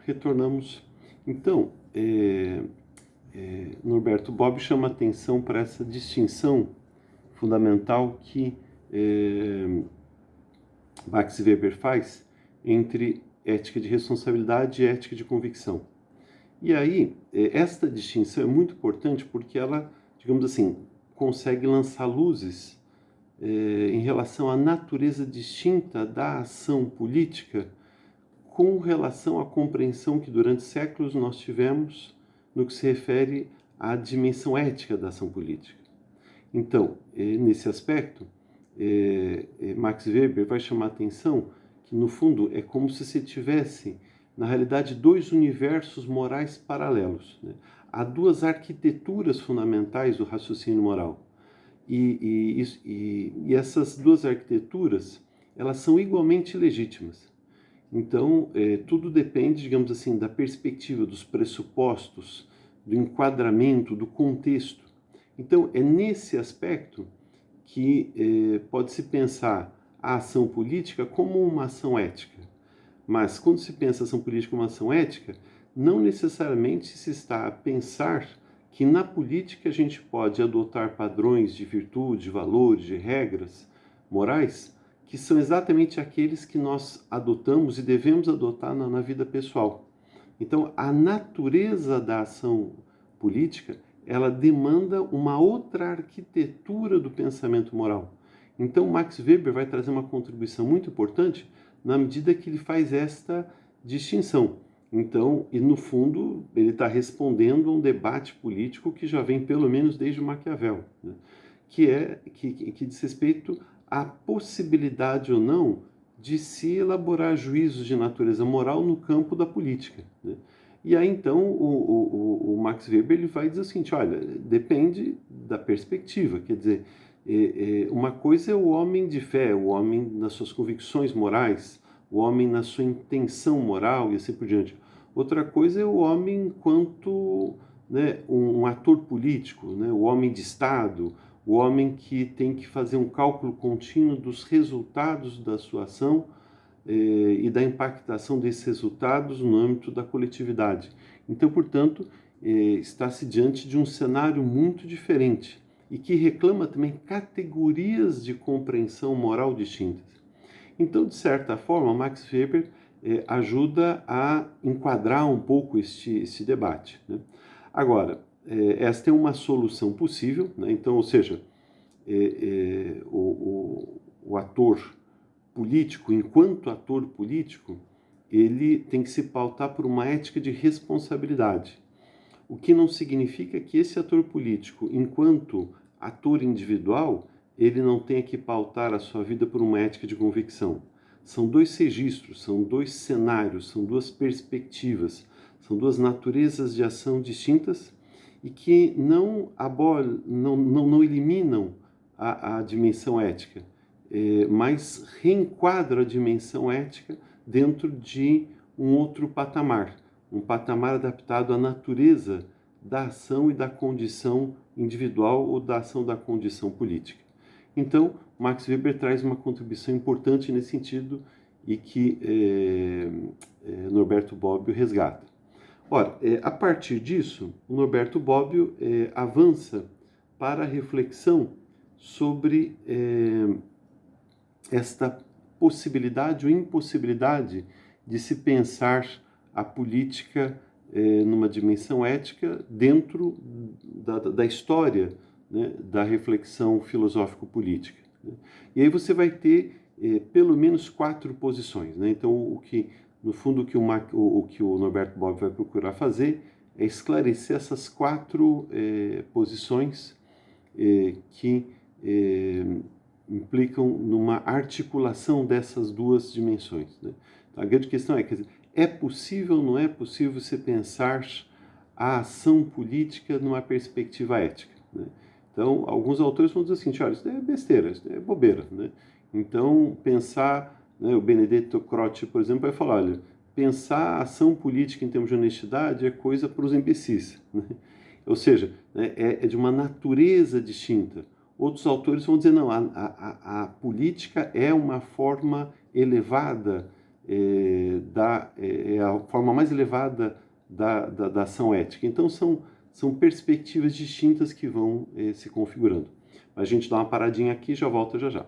Retornamos. Então, Norberto Bobbio chama atenção para essa distinção fundamental que Max Weber faz entre ética de responsabilidade e ética de convicção. E aí, esta distinção é muito importante porque ela, digamos assim, consegue lançar luzes em relação à natureza distinta da ação política com relação à compreensão que durante séculos nós tivemos no que se refere à dimensão ética da ação política. Então, nesse aspecto, Max Weber vai chamar a atenção que, no fundo, é como se você tivesse, na realidade, dois universos morais paralelos, né? Há duas arquiteturas fundamentais do raciocínio moral. E essas duas arquiteturas, elas são igualmente legítimas. Então, tudo depende, digamos assim, da perspectiva, dos pressupostos, do enquadramento, do contexto. Então, é nesse aspecto que pode-se pensar a ação política como uma ação ética. Mas, quando se pensa a ação política como uma ação ética, não necessariamente se está a pensar que na política a gente pode adotar padrões de virtude, de valores, de regras morais, que são exatamente aqueles que nós adotamos e devemos adotar na vida pessoal. Então, a natureza da ação política, ela demanda uma outra arquitetura do pensamento moral. Então, Max Weber vai trazer uma contribuição muito importante na medida que ele faz esta distinção. Então, e no fundo, ele está respondendo a um debate político que já vem pelo menos desde Maquiavel, né? que diz respeito à possibilidade ou não de se elaborar juízos de natureza moral no campo da política, né? E aí, então, o Max Weber ele vai dizer o seguinte, olha, depende da perspectiva, quer dizer, uma coisa é o homem de fé, o homem nas suas convicções morais, o homem na sua intenção moral e assim por diante. Outra coisa é o homem enquanto, né, um ator político, né, o homem de Estado, o homem que tem que fazer um cálculo contínuo dos resultados da sua ação e da impactação desses resultados no âmbito da coletividade. Então, portanto, está-se diante de um cenário muito diferente e que reclama também categorias de compreensão moral distintas. Então, de certa forma, Max Weber ajuda a enquadrar um pouco este debate, né? Agora, esta é uma solução possível, né? Então, ou seja, o ator político, enquanto ator político, ele tem que se pautar por uma ética de responsabilidade. O que não significa que esse ator político, enquanto ator individual, ele não tenha que pautar a sua vida por uma ética de convicção. São dois registros, são dois cenários, são duas perspectivas, são duas naturezas de ação distintas e que não eliminam a dimensão ética, mas reenquadram a dimensão ética dentro de um outro patamar, um patamar adaptado à natureza da ação e da condição individual ou da ação da condição política. Então, Max Weber traz uma contribuição importante nesse sentido e que Norberto Bobbio resgata. Ora, a partir disso, o Norberto Bobbio avança para a reflexão sobre esta possibilidade ou impossibilidade de se pensar a política numa dimensão ética dentro da história, né, da reflexão filosófico-política, né? E aí você vai ter pelo menos 4 posições, né? Então, no fundo, o que o Norberto Bobbio vai procurar fazer é esclarecer essas 4 posições que implicam numa articulação dessas duas dimensões, né? Então, a grande questão é, quer dizer, é possível ou não é possível você pensar a ação política numa perspectiva ética, né? Então, alguns autores vão dizer assim, olha, isso é besteira, isso é bobeira, né? Então, pensar, né, o Benedetto Croce, por exemplo, vai falar, olha, pensar a ação política em termos de honestidade é coisa para os imbecis, né? Ou seja, né, é de uma natureza distinta. Outros autores vão dizer, não, a política é uma forma elevada é a forma mais elevada da ação ética. Então, são perspectivas distintas que vão se configurando. A gente dá uma paradinha aqui e já volta já já.